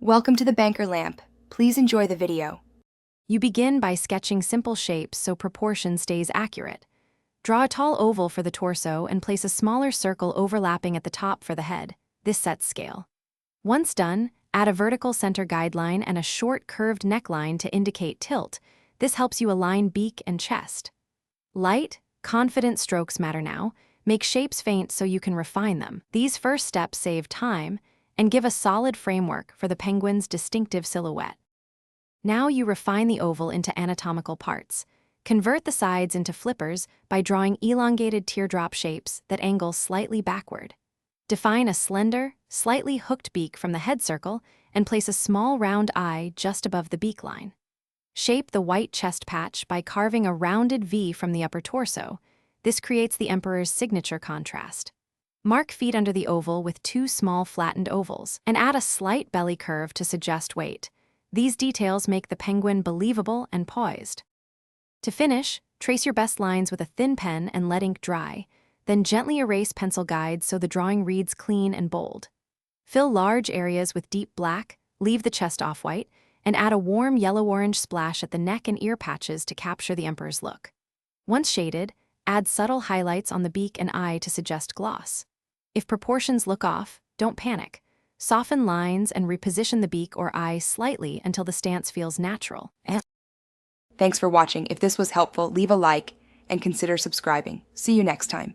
Welcome to the banker lamp. Please enjoy the video. You begin by sketching simple shapes so proportion stays accurate. Draw a tall oval for the torso and place a smaller circle overlapping at the top for the head. This sets scale. Once done, add a vertical center guideline and a short curved neckline to indicate tilt. This helps you align beak and chest. Light, confident strokes matter now. Make shapes faint so you can refine them. These first steps save time and give a solid framework for the penguin's distinctive silhouette. Now you refine the oval into anatomical parts. Convert the sides into flippers by drawing elongated teardrop shapes that angle slightly backward. Define a slender, slightly hooked beak from the head circle and place a small round eye just above the beak line. Shape the white chest patch by carving a rounded V from the upper torso. This creates the emperor's signature contrast. Mark feet under the oval with two small flattened ovals and add a slight belly curve to suggest weight. These details make the penguin believable and poised. To finish, trace your best lines with a thin pen and let ink dry, then gently erase pencil guides so the drawing reads clean and bold. Fill large areas with deep black, leave the chest off-white, and add a warm yellow-orange splash at the neck and ear patches to capture the emperor's look. Once shaded, add subtle highlights on the beak and eye to suggest gloss. If proportions look off, don't panic. Soften lines and reposition the beak or eye slightly until the stance feels natural. Thanks for watching. If this was helpful, leave a like and consider subscribing. See you next time.